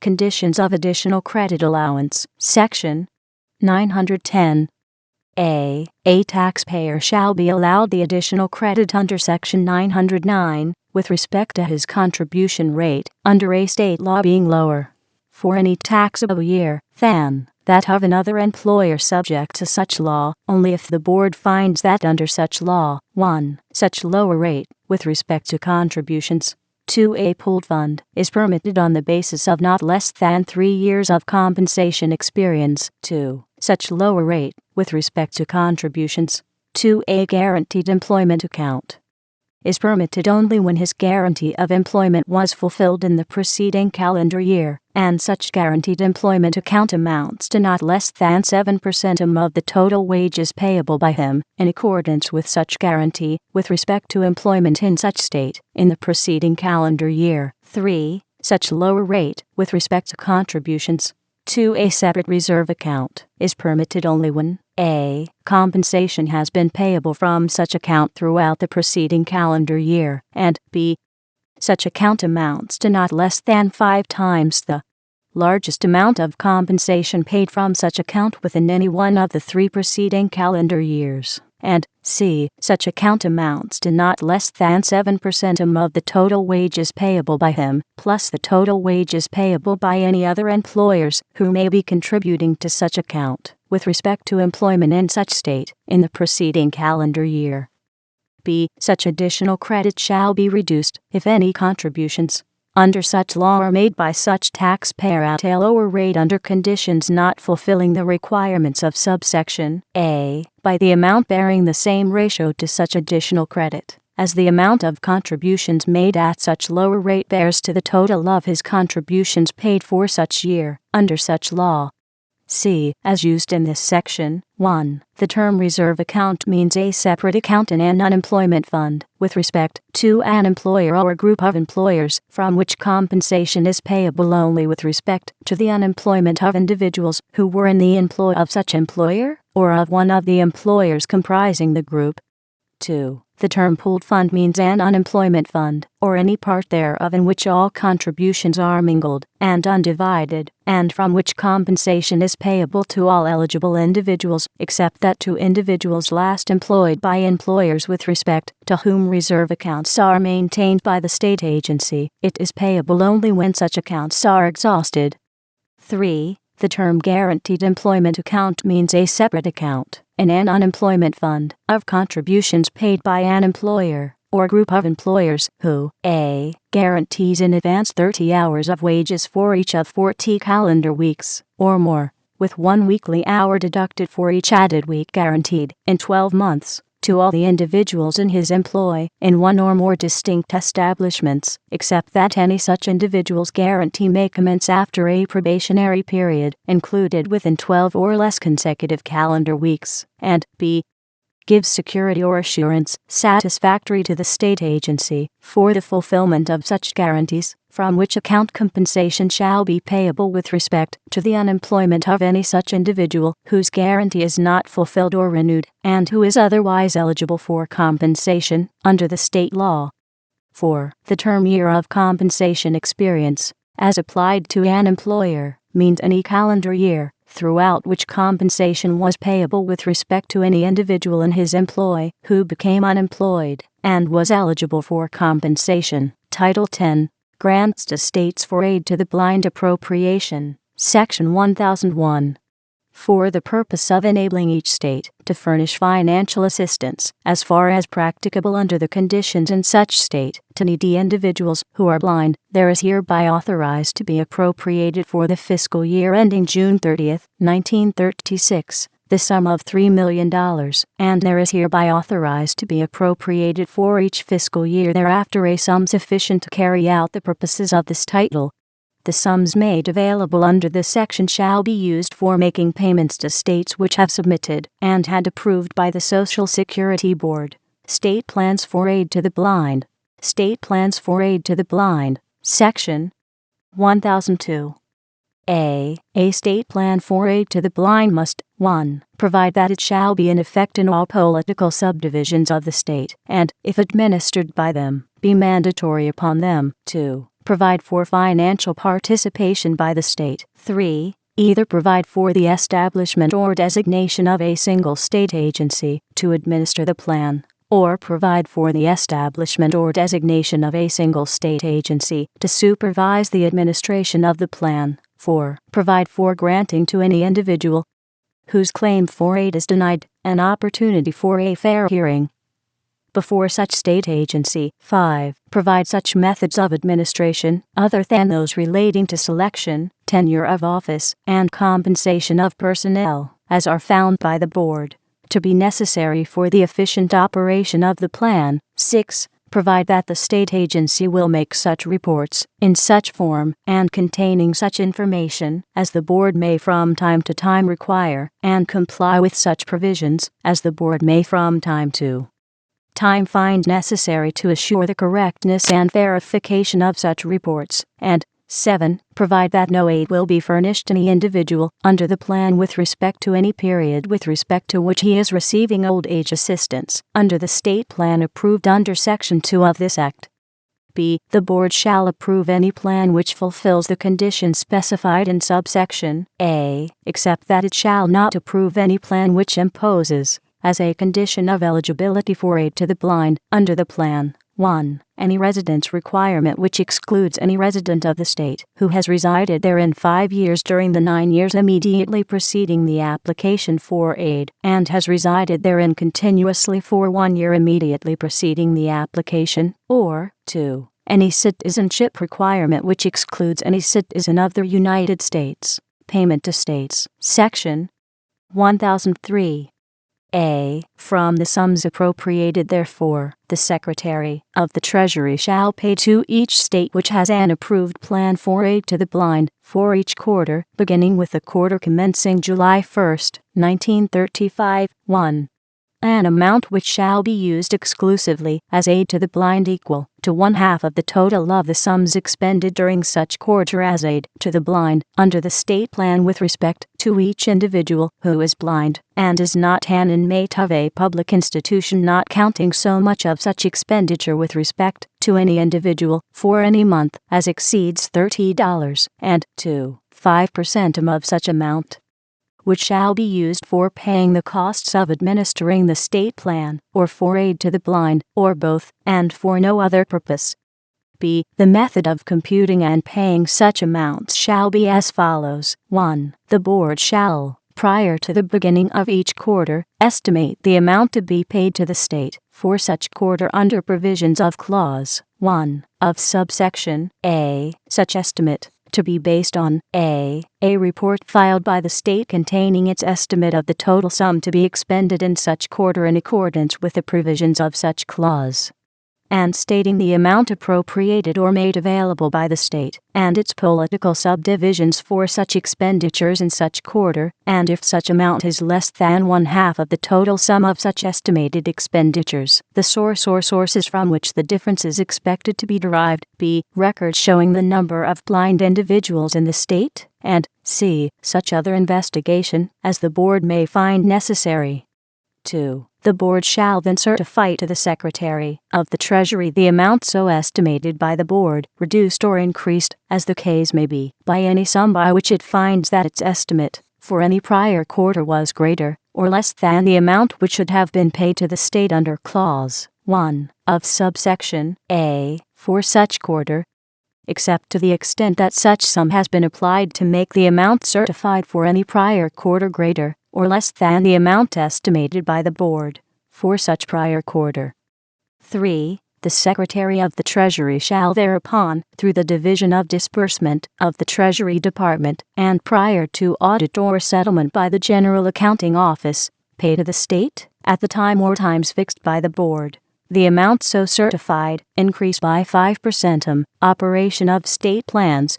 Conditions of Additional Credit Allowance, Section 910. A taxpayer shall be allowed the additional credit under Section 909 with respect to his contribution rate under a state law being lower for any taxable year than that of another employer subject to such law, only if the board finds that under such law, 1. Such lower rate, with respect to contributions, to a pooled fund, is permitted on the basis of not less than 3 years of compensation experience. 2. Such lower rate, with respect to contributions, to a guaranteed employment account, is permitted only when his guarantee of employment was fulfilled in the preceding calendar year, and such guaranteed employment account amounts to not less than 7% of the total wages payable by him, in accordance with such guarantee, with respect to employment in such state, in the preceding calendar year. 3. Such lower rate, with respect to contributions, to a separate reserve account, is permitted only when a. Compensation has been payable from such account throughout the preceding calendar year, and b. Such account amounts to not less than 5 times the largest amount of compensation paid from such account within any one of the 3 preceding calendar years, and c. Such account amounts to not less than 7% of the total wages payable by him, plus the total wages payable by any other employers who may be contributing to such account, with respect to employment in such state, in the preceding calendar year. B. Such additional credit shall be reduced, if any contributions under such law are made by such taxpayer at a lower rate under conditions not fulfilling the requirements of subsection A, by the amount bearing the same ratio to such additional credit as the amount of contributions made at such lower rate bears to the total of his contributions paid for such year, under such law. C. As used in this section. 1. The term reserve account means a separate account in an unemployment fund, with respect to an employer or group of employers, from which compensation is payable only with respect to the unemployment of individuals who were in the employ of such employer, or of one of the employers comprising the group. 2. The term pooled fund means an unemployment fund, or any part thereof in which all contributions are mingled and undivided, and from which compensation is payable to all eligible individuals, except that to individuals last employed by employers with respect to whom reserve accounts are maintained by the state agency. It is payable only when such accounts are exhausted. 3. The term guaranteed employment account means a separate account in an unemployment fund of contributions paid by an employer or group of employers who a. guarantees in advance 30 hours of wages for each of 40 calendar weeks or more, with 1 weekly hour deducted for each added week guaranteed in 12 months, to all the individuals in his employ in one or more distinct establishments, except that any such individual's guarantee may commence after a probationary period included within 12 or less consecutive calendar weeks, and b. gives security or assurance satisfactory to the state agency for the fulfillment of such guarantees, from which account compensation shall be payable with respect to the unemployment of any such individual whose guarantee is not fulfilled or renewed, and who is otherwise eligible for compensation under the state law. 4. The term year of compensation experience, as applied to an employer, means any calendar year throughout which compensation was payable with respect to any individual in his employ who became unemployed and was eligible for compensation. Title 10. Grants to States for Aid to the Blind Appropriation, Section 1001. For the purpose of enabling each state to furnish financial assistance, as far as practicable under the conditions in such state, to needy individuals who are blind, there is hereby authorized to be appropriated for the fiscal year ending June 30, 1936, the sum of $3 million, and there is hereby authorized to be appropriated for each fiscal year thereafter a sum sufficient to carry out the purposes of this title. The sums made available under this section shall be used for making payments to states which have submitted and had approved by the Social Security Board state plans for aid to the blind. State plans for aid to the blind, Section 1002. A state plan for aid to the blind must 1. Provide that it shall be in effect in all political subdivisions of the state, and, if administered by them, be mandatory upon them. 2. Provide for financial participation by the state. 3. Either provide for the establishment or designation of a single state agency to administer the plan, or provide for the establishment or designation of a single state agency to supervise the administration of the plan. 4. Provide for granting to any individual whose claim for aid is denied an opportunity for a fair hearing before such state agency. 5. Provide such methods of administration, other than those relating to selection, tenure of office, and compensation of personnel, as are found by the board to be necessary for the efficient operation of the plan. 6. Provide that the state agency will make such reports, in such form, and containing such information, as the board may from time to time require, and comply with such provisions, as the board may from time to time find necessary to assure the correctness and verification of such reports. And 7. Provide that no aid will be furnished any individual under the plan with respect to any period with respect to which he is receiving old age assistance under the state plan approved under Section 2 of this Act. B. The board shall approve any plan which fulfills the conditions specified in subsection A, except that it shall not approve any plan which imposes, as a condition of eligibility for aid to the blind, under the plan, 1. Any residence requirement which excludes any resident of the state who has resided therein 5 years during the 9 years immediately preceding the application for aid, and has resided therein continuously for 1 year immediately preceding the application, or 2. Any citizenship requirement which excludes any citizen of the United States. Payment to states. Section 1003. A. From the sums appropriated therefor, the Secretary of the Treasury shall pay to each state which has an approved plan for aid to the blind, for each quarter, beginning with the quarter commencing July 1, 1935, 1. An amount which shall be used exclusively as aid to the blind equal to 1/2 of the total of the sums expended during such quarter as aid to the blind under the state plan with respect to each individual who is blind and is not an inmate of a public institution, not counting so much of such expenditure with respect to any individual for any month as exceeds $30, and 2. 5% of such amount, which shall be used for paying the costs of administering the state plan, or for aid to the blind, or both, and for no other purpose. B. The method of computing and paying such amounts shall be as follows. 1. The board shall, prior to the beginning of each quarter, estimate the amount to be paid to the state for such quarter under provisions of Clause 1 of subsection A. Such estimate to be based on a report filed by the state containing its estimate of the total sum to be expended in such quarter in accordance with the provisions of such clause, and stating the amount appropriated or made available by the state and its political subdivisions for such expenditures in such quarter, and if such amount is less than 1/2 of the total sum of such estimated expenditures, the source or sources from which the difference is expected to be derived. B. Records showing the number of blind individuals in the state, and C. Such other investigation as the board may find necessary. 2. The board shall then certify to the Secretary of the Treasury the amount so estimated by the board, reduced or increased, as the case may be, by any sum by which it finds that its estimate for any prior quarter was greater or less than the amount which should have been paid to the state under Clause 1 of subsection A for such quarter, except to the extent that such sum has been applied to make the amount certified for any prior quarter greater or less than the amount estimated by the board for such prior quarter. 3. The Secretary of the Treasury shall thereupon, through the Division of Disbursement of the Treasury Department, and prior to audit or settlement by the General Accounting Office, pay to the state, at the time or times fixed by the board, the amount so certified, increased by 5% operation of state plans,